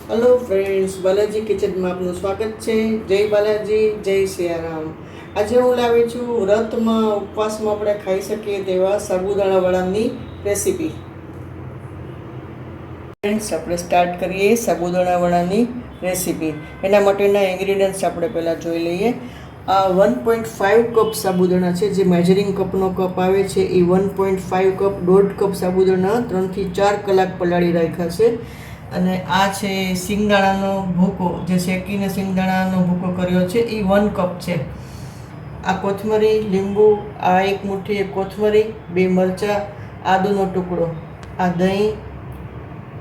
Hello friends, Balaji kitchen में आपનું સ્વાગત છે। જય બાલાજી, જય સિયારામ। આજે હું લાવી છું વ્રતમાં ઉપવાસમાં આપણે ખાઈ શકીએ તેવા સાબુદાણા વડાની રેસીપી। ફ્રેન્ડ્સ, આપણે સ્ટાર્ટ કરીએ સાબુદાણા વડાની રેસીપી। એના માટેના ઇન્ગ્રેડિયન્ટ્સ આપણે પહેલાં જોઈ લઈએ। આ 1.5 કપ સાબુદાણા છે, જે મેજરિંગ કપનો કપ આવે છે એ 1.5 કપ, 1.5 કપ સાબુદાણા 3 થી 4 કલાક પલાળી રાખ્યા છે। અને આ છે સિંગદાણાનો ભૂકો, જે શેકીને સિંગદાણાનો ભૂકો કર્યો છે એ 1 કપ છે। આ કોથમરી, લીંબુ, આ એક મુઠ્ઠી કોથમરી, 2 મરચાં, આદુનો ટુકડો, આ દહીં,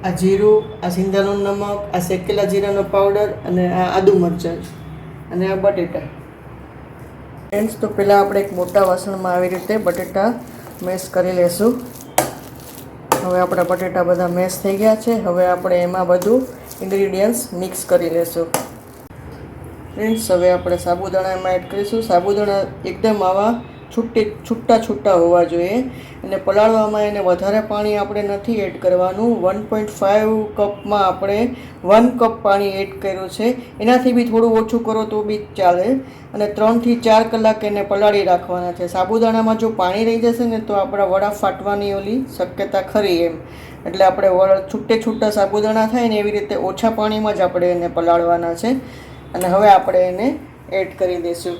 આ જીરું, આ સિંધાનું નમક, આ શેકેલા જીરાનો પાવડર અને આ આદુ મરચાં અને આ બટેટા। ફ્રેન્ડ્સ, તો પહેલાં આપણે એક મોટા વાસણમાં આવી રીતે બટેટા મેશ કરી લેશું। હવે આપણા બટેટા બધા મેશ થઈ ગયા છે। હવે આપણે એમાં બધું ઇન્ગ્રીડિયન્ટ્સ મિક્સ કરી લેશું। ફ્રેન્ડ્સ, હવે આપણે સાબુદાણા એમાં એડ કરીશું। સાબુદાણા એકદમ આવા છૂટા હોવા જોઈએ, અને પલાળવામાં એને વધારે પાણી આપણે નથી એડ કરવાનું। 1.5 કપમાં આપણે 1 કપ પાણી એડ કર્યું છે, એનાથી બી થોડું ઓછું કરો તો બી ચાલે। અને 3 થી 4 કલાક એને પલાળી રાખવાના છે। સાબુદાણામાં જો પાણી રહી જશે ને તો આપણા વડા ફાટવાની ઓલી શક્યતા ખરી એમ, એટલે આપણે છૂટા સાબુદાણા થાય ને એવી રીતે ઓછા પાણીમાં જ આપણે એને પલાળવાના છે। અને હવે આપણે એને એડ કરી દઈશું।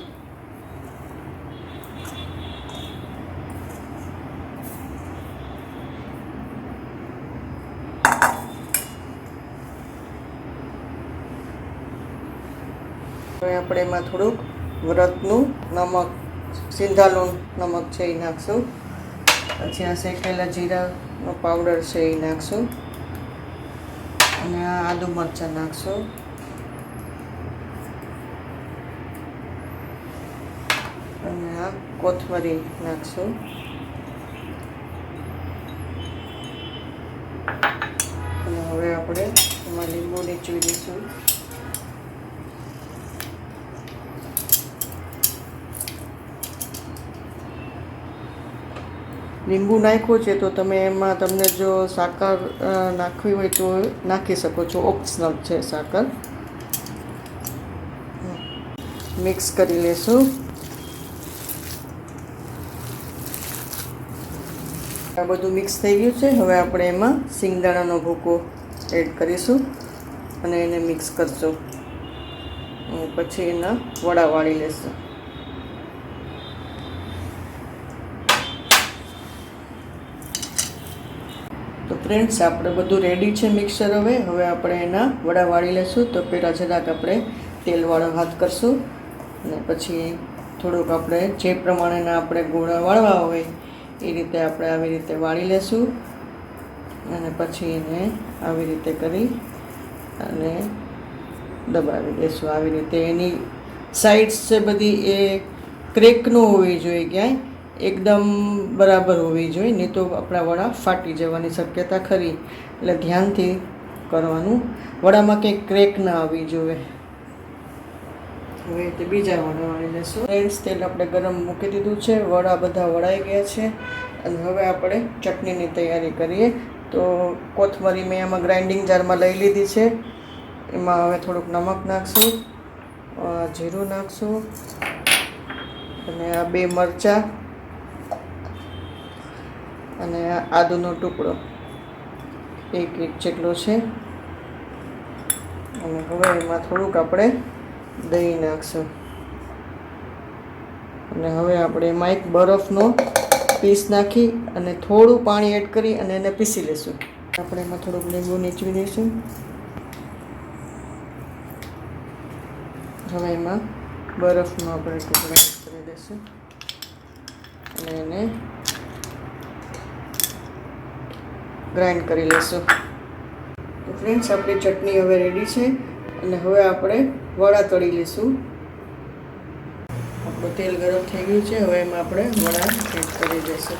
હવે આપણે એમાં થોડુંક વ્રતનું નમક, સિંધાલું નમક છે એ નાખશું। પછી આ શેકેલા જીરાનો પાવડર છે એ નાખશું, અને આ આદુ મરચાં નાખશું, અને આ કોથમરી નાખશું, અને હવે આપણે એમાં લીંબુ નીચવી દઈશું। લીંબુ નાખ્યું છે તો તમે એમાં તમને જો સાકર નાખવી હોય તો નાખી શકો છો, ઓપ્શનલ છે સાકર। મિક્સ કરી લેશું। આ બધું મિક્સ થઈ ગયું છે। હવે આપણે એમાં સિંગદાણાનો ભૂકો એડ કરીશું અને એને મિક્સ કરશું, પછી એના વડા વાળી લેશું। તો ફ્રેન્ડ્સ, આપણે બધું રેડી છે મિક્સર। હવે આપણે એના વડા વાળી લેશું। તો પહેલાં જરાક આપણે તેલવાળો હાથ કરશું, અને પછી થોડુંક આપણે જે પ્રમાણેના આપણે ગોળા વાળવા હોય એ રીતે આપણે આવી રીતે વાળી લેશું, અને પછી એને આવી રીતે કરી અને દબાવી દઈશું। આવી રીતે એની સાઈડ્સ છે બધી એ ક્રેક ન હોવી જોઈએ, ક્યાંય એકદમ બરાબર હોવી જોઈએ, નહીં તો આપણા વડા ફાટી જવાની શક્યતા ખરી, એટલે ધ્યાનથી કરવાનું। વડામાં કંઈક ક્રેક ના આવવી જોઈએ। હવે તે બીજા વડા વાળી લેશું। ફ્રેન્ડ્સ, તેલ આપણે ગરમ મૂકી દીધું છે, વડા બધા વળાઈ ગયા છે, અને હવે આપણે ચટણીની તૈયારી કરીએ। તો કોથમરી મેં આમાં ગ્રાઇન્ડિંગ જારમાં લઈ લીધી છે, એમાં હવે થોડુંક નમક નાખશું, જીરું નાખશું, અને આ 2 મરચાં અને આદુનો ટુકડો 1 ઇંચ જેટલો છે, અને હવે એમાં થોડુંક આપણે દહીં નાખશું, અને હવે આપણે એમાં એક બરફનો પીસ નાખી અને થોડું પાણી એડ કરી અને એને પીસી લઈશું। આપણે એમાં થોડુંક લીંબુ નીચવી દઈશું। હવે એમાં બરફનો આપણે ટુકડો એડ કરી દઈશું, અને એને ગ્રાઇન્ડ કરી લઈશું। તો ફ્રેન્ડ્સ, આપણી ચટણી હવે રેડી છે, અને હવે આપણે વડા તળી લઈશું। આપણું તેલ ગરમ થઈ ગયું છે, હવે એમાં આપણે વડા એડ કરી દઈશું।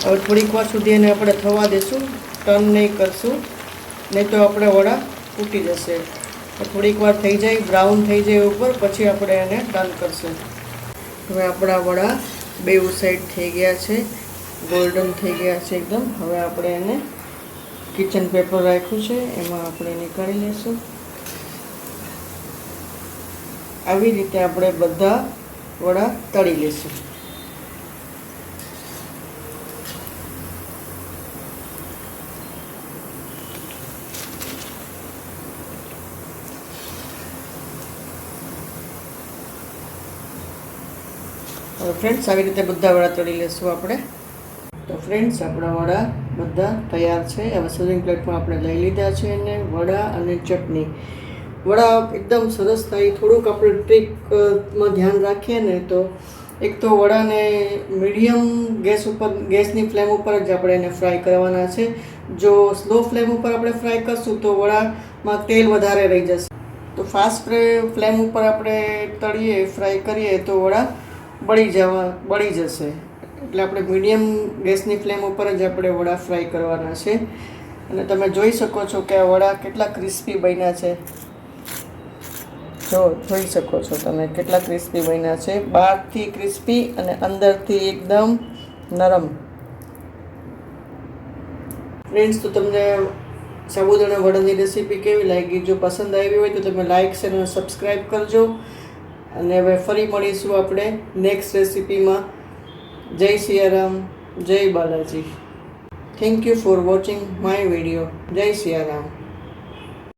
હવે થોડીક વાર સુધી એને આપણે થવા દઈશું, ટર્ન નહીં કરશું, નહીં તો આપણે વડા તૂટી જશે। થોડીક વાર થઈ જાય, બ્રાઉન થઈ જાય ઉપર, પછી આપણે એને ટર્ન કરશું. હવે આપણા વડા બેઉ સાઈડ થઈ ગયા છે, ગોલ્ડન થઈ ગયા છે એકદમ. હવે આપણે એને કિચન પેપર રાખ્યું છે એમાં આપણે નીકાળી લઈશું. આવી રીતે આપણે બધા વડા તળી લઈશું. હવે ફ્રેન્ડ્સ આવી રીતે બધા વડા તળી લઈશું આપણે. તો ફ્રેન્ડ્સ આપણા વડા બધા તૈયાર છે. હવે સર્વિંગ પ્લેટમાં આપણે લઈ લીધા છે એને વડા અને ચટણી. વડા એકદમ સરસ થાય. થોડુંક આપણે ટ્રીકમાં ધ્યાન રાખીએ ને તો એક તો વડાને મીડિયમ ગેસની ફ્લેમ ઉપર જ આપણે એને ફ્રાય કરવાના છે. જો સ્લો ફ્લેમ ઉપર આપણે ફ્રાય કરશું તો વડામાં તેલ વધારે રહી જશે. તો ફાસ્ટ ફ્લેમ ઉપર આપણે તળીએ ફ્રાય કરીએ તો વડા બળી જશે. એટલે આપણે મીડિયમ ગેસની ફ્લેમ ઉપર જ આપણે વડા ફ્રાય કરવાના છે. અને તમે જોઈ શકો છો કે આ વડા કેટલા ક્રિસ્પી બન્યા છે. જોઈ શકો છો તમે કેટલા ક્રિસ્પી બન્યા છે. બહારથી ક્રિસ્પી અને અંદરથી એકદમ નરમ. ફ્રેન્ડ્સ, તો તમને સાબુદાણા વડાની રેસીપી કેવી લાગી? જો પસંદ આવી હોય તો તમે લાઇક, શેર અને સબસ્ક્રાઈબ કરજો. અને હવે ફરી મળીશું આપણે નેક્સ્ટ રેસીપીમાં. જય સિયારામ, જય Balaji. Thank you for watching my video. જય સિયારામ.